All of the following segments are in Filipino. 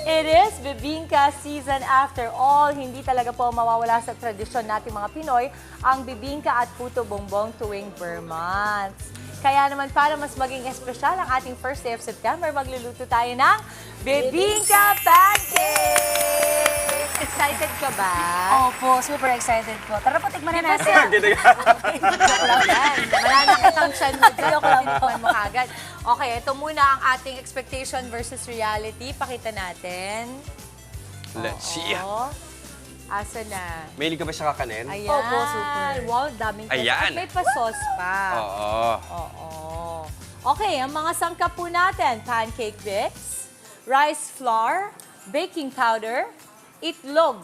It is bibingka season after all. Hindi talaga po mawawala sa tradisyon nating mga Pinoy ang bibingka at puto bongbong tuwing Burr months. Kaya naman para mas maging espesyal ang ating first day of September, magluluto tayo ng bibingka pancake! Excited ka ba? Opo, super excited po. Tara po, tikman na natin. Marami kitang tiyan mo dyan. Tinikman mo kagad. Okay, ito muna ang ating expectation versus reality. Pakita natin. Let's see. Oo. Asa na? Mahilig ka ba sa kakanin? Ayan. Opo, super. Wow, daming sauce. Ayan. At may pa-sauce pa. Oo. Oo. Okay, ang mga sangkap po natin. Pancake mix, rice flour, baking powder, itlog.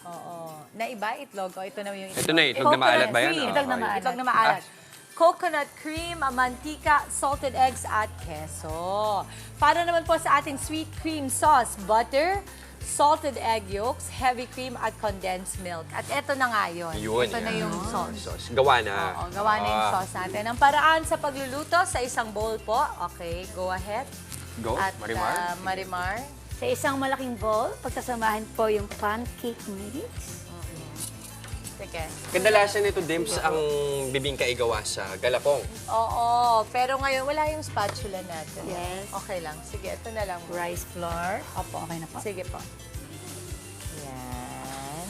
Oo. Naiba, itlog. O, ito na yung itlog. Ito na, itlog na maalat ba yan? Cream. Itlog na maalat. Itlog na maalat. Coconut cream, mantika, salted eggs, at keso. Para naman po sa ating sweet cream sauce, butter, salted egg yolks, heavy cream, at condensed milk. At ito na nga yun. Ito na yung sauce. Gawa na. Oo, gawa na yung sauce natin. Ang paraan sa pagluluto sa isang bowl po. Okay, go ahead. Go, At Marimar. Marimar. Sa isang malaking bowl, pagsasamahan po yung pancake mix. Sige. Kadalasan ito, Dims, ang bibingka igawa sa galapong. Oo, pero ngayon wala yung spatula natin. Yes. Okay lang. Sige, ito na lang. Rice flour. Opo, okay na po. Sige po. Yan.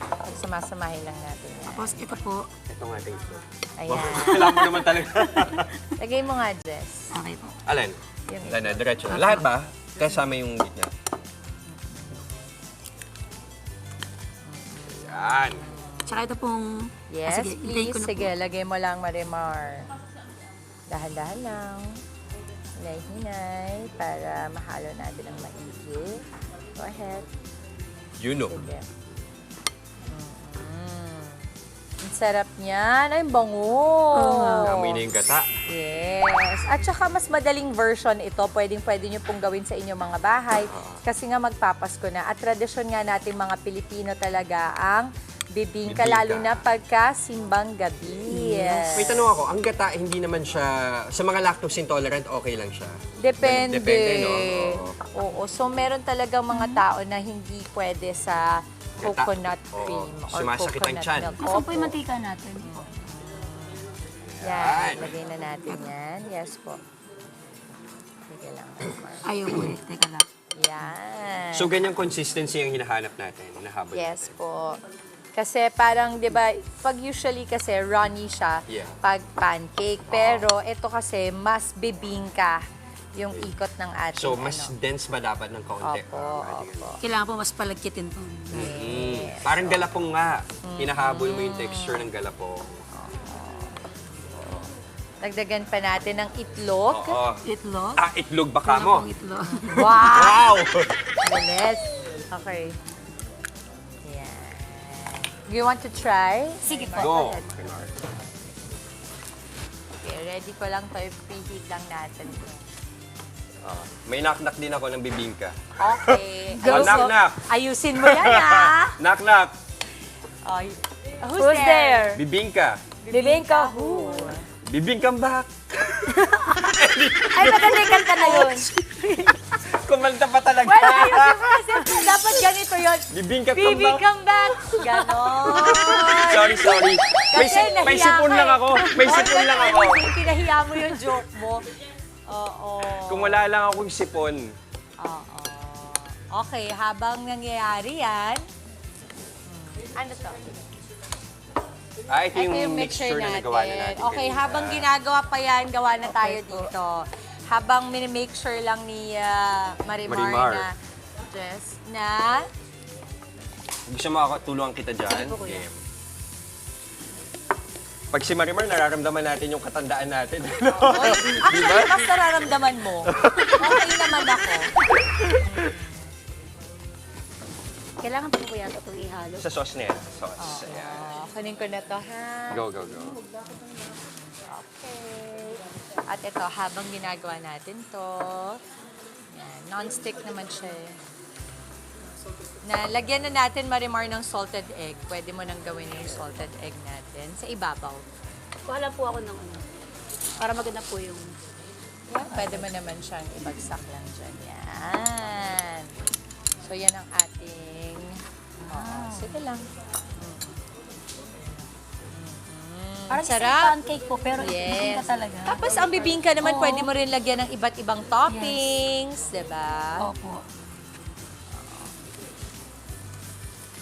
Pagsamasamahin lang natin yan. Tapos ito po. Ito nga ating ito. Ayan. Kailangan mo naman talaga. Lagay mo nga, Jess. Okay po. Alin? Yung Alin na, diretso na. Lahat ba? Kasama yung gitna. Yan. Tsaka ito pong... Yes, sige, ilagay please. ko na Sige, lagay mo lang, Marimar. Dahan-dahan lang. Hinay-hinay para mahalo natin ang maigi. Go ahead. You know. Sige. Ang sarap niyan. Ay, bango. Amoy na yung gata. Yes. At saka mas madaling version ito. Pwede nyo pong gawin sa inyong mga bahay. Kasi nga magpapasko na. At tradisyon nga natin mga Pilipino talaga ang bibingka. Lalo na pagka simbang gabi. Yes. May tanong ako, ang gata hindi naman siya, sa mga lactose intolerant, okay lang siya? Depende. Depende, no? Oo. So, meron talagang mga tao na hindi pwede sa coconut Oo. cream or Sumasakit ang coconut tiyan. milk. Asan po Opo. yung mantika natin? Yan. Lagay na natin yan. Yes po. Sige lang. Ayaw po eh. Teka lang. Yan. So, ganyang consistency ang hinahanap natin, hinahabol Yes natin. po. Kasi parang, di ba, pag usually kasi runny siya Yeah. pag pancake. Pero ito kasi mas bibingka yung ikot ng ating So, mas dense ba dapat ng kaunti? Opo, opo. Kailangan po mas palagkitin po. Parang galapong nga. Hinahabol mo yung texture ng galapong. Dagdagan pa natin ng itlog. Oo. Itlog. Ah, itlog baka Wala mo. pong itlog. Wow! Wow! Bilis. Okay. Yan. Do you want to try? Sige po. Go. Okay, ready ko lang to. Preheat lang natin. May knock-knock din ako ng bibingka. Okay. Go. Knock-knock. Ayusin mo yan, ha? Knock-knock. Oh, who's there? Bibingka. Bibingka who? Bibingkang back. Ay, magandang kanta na yun. Kumanta pa talaga. Well, ayusin mo kasi dapat ganito yun. Bibingka Bibi comeback. come back. Ganon. Sorry. May, Kasi may nahiya sipon ka lang eh. ako. May sipon lang ako. Kinahiya mo yung joke mo. Oo. Kung wala lang akong sipon. Oo. Okay, habang nangyayari yan, ano to? Ito yung mixture na nagawa na natin. Okay, kanina. habang ginagawa pa yan, gawa na tayo dito. Habang minimake sure lang ni Marimar Marimar. na Jess, na Gusto mo ako, tulungan kita dyan? Game. Pag si Marimar, nararamdaman natin yung katandaan natin. actually, mas nararamdaman mo. Okay naman ako. Kailangan po po yata itong ihalo. Sa sauce na yan. Sauce. Ayan. Kunin ko na to, ha? Go. Okay. At ito, habang ginagawa natin to, yan, non-stick naman siya eh. Lagyan na natin, Marimar, ng salted egg. Pwede mo nang gawin yung salted egg natin sa ibabaw. Kuha lang po ako ng ano. Para maganda po yung... Yan, pwede mo naman siyang ibagsak lang dyan. Yan. So, yan ang ating... sige lang. Parang isang Sarap. pancake po, pero Yes. ka talaga. Tapos, ang bibingka naman, Oo. pwede mo rin lagyan ng iba't ibang toppings, diba? Opo.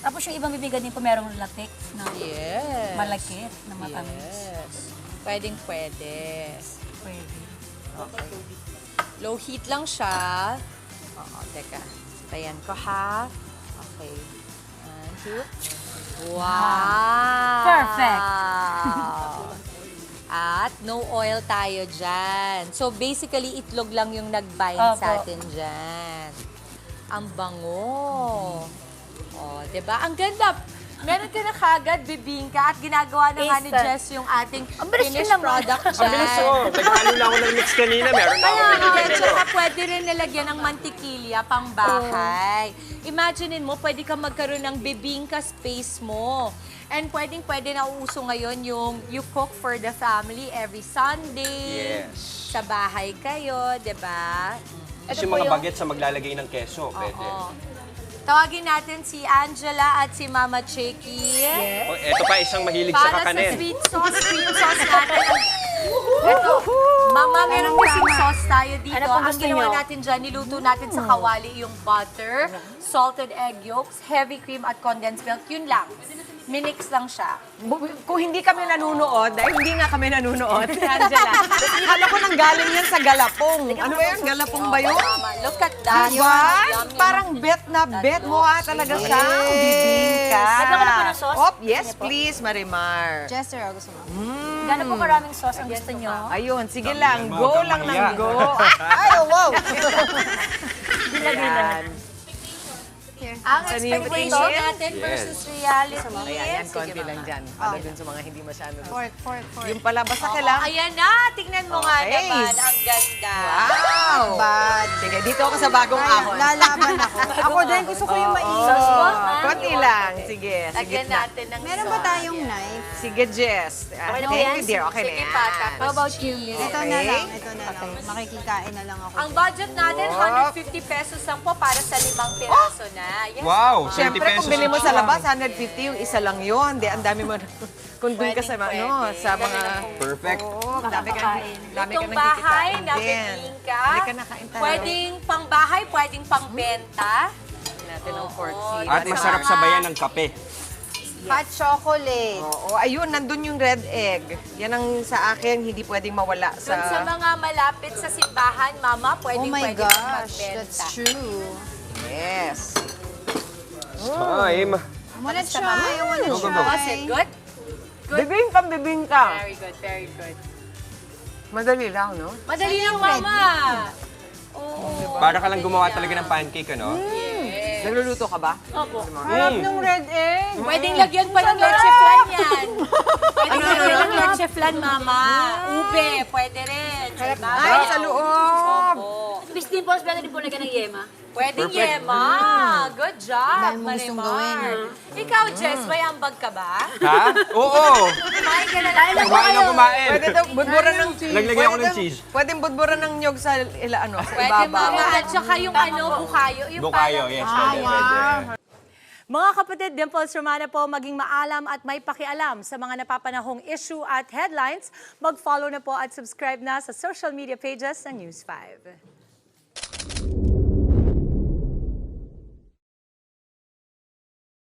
Tapos yung ibang bibigyan din po merong latex na Yes. malagkit na matamis. Yes. Pwedeng pwede. Pwede. Okay. Low heat lang siya. Oo, teka. Tayan ko ha. Okay. 1, 2. Wow! Perfect. At no oil tayo dyan. So basically, itlog lang yung nag-bind Opo. sa atin dyan. Ang bango. Oh, 'di ba? Ang ganda. Meron ka na kagad bibingka at ginagawa na nga ni Instant. Jess yung ating Ang bilis finished nyo naman. product dyan. Ang bilis oh. Nagkano na ako ng mix kanina. Meron na ako. Kaya nga, tsaka pwede rin nalagyan ng mantikilya pang bahay. Imaginein mo, pwede ka magkaroon ng bibingka space mo. And pwede na uso ngayon yung you cook for the family every Sunday. Yes. Sa bahay kayo, di ba? Tapos yung mga bagets sa maglalagay ng keso, pwede. Oo. Tawagin natin si Angela at si Mama Checky. Oh, eto pa, isang mahilig sa Para sa kakanin. sweet sauce natin. Ito, Mama, meron kasing sauce tayo dito. Ano pang Ang gusto ginawa nyo? natin dyan, niluto natin sa kawali yung butter, salted egg yolks, heavy cream at condensed milk. Yun lang. Minix lang siya. Kung hindi kami nanunood, dahil hindi nga kami nanunood, Angela, akala ko nang galing yan sa Galapong. Ano ba yun? Galapong ba yun? Mama, look at that. Diba? Yum, yum. Parang bet na bet. Mukha talaga siyang bibingka. Lagyan ko na po ng sauce? Op, yes please, Marimar. Jester, gusto mo? Gano'n po karaming sauce ang gusto nyo? Ayun, sige lang. mo, Go huwag lang kang ng mahiya. go. Ay, oh, wow. Ayan. Ang Saan yung expectation tingin? natin Yes. versus reality. Ayan, yan, Sige, konti Mama. lang dyan. Para dun sa mga hindi masyado. Pork. Yung pala, basta Oo, kailangan. ayan na. Tingnan mo nga Okay. naman. Ang ganda. Wow! Bad. Sige, dito ako sa bagong ahon. Lalaban ako. Ako din, gusto ko yung mainit. Sauce po? Konti lang. Sige, sige Lagyan na. natin ng Meron ba tayong knife? Sige, Jess. Okay na po Thank yan? you, dear. Okay na Sige yan. pa, tapos How about you? Ito na lang. Makikikain na lang ako. ang budget natin, Oh. 150 pesos lang po para sa 5 piraso na. Yes, Wow, 20 Siyempre, pesos kung bili mo each sa lang. labas, 150 yung isa lang yun. Di, ang dami mo. Kung doon ka sa, Pwedeng ano, pwede. sa mga... Perfect. Oo, dami ka Makakain. dami ka Itong nang bahay kikitain na din. bibingka, Halika na, kain tayo. pwedeng pang bahay, pwedeng pang benta. Natin ng pork seed. At masarap sabayan ng kape. Hot chocolate. Oo, ayun, nandun yung red egg. Yan ang sa akin, hindi pwedeng mawala Doon sa sa... mga malapit sa simbahan, Mama, Oh pwedeng my pwede pang gosh, magbenta. that's true. Yes. Time. Wanna try? I wanna Go, go, go. try. Was it good? Bibingka, bibingka. Very good, very good. Madali lang, no? Madali lang, Mama. Oo. Para ka lang gumawa talaga ng pancake, ano? Yes. Nagluluto ka ba? Opo. Harap ng red egg. Pwedeng lagyan pa ng leche flan yan. Pwedeng lagyan ng leche flan, Mama. Ube, pwede rin. Ay, sa loob. Opo. Bis din po, pwede din po lagyan ng yema. Pwedeng Perfect. yema. Good job, Dahil mo gustong Marimar. Ikaw, Jess, may ambag ka ba? Ha? Oo! Kumain ka na lang. Kumain ang kumain. Pwede daw budburan ng cheese. Naglagay ako ng cheese. Pwedeng budburan ng nyog sa ano, sa Pwede, ibabaw. Mama. At saka yung bukayo. Yung Bukayo, parang- yes. Pwede, pwede. Mga kapatid, Dimples Romana po, maging maalam at may pakialam sa mga napapanahong issue at headlines. Mag-follow na po at subscribe na sa social media pages ng News 5.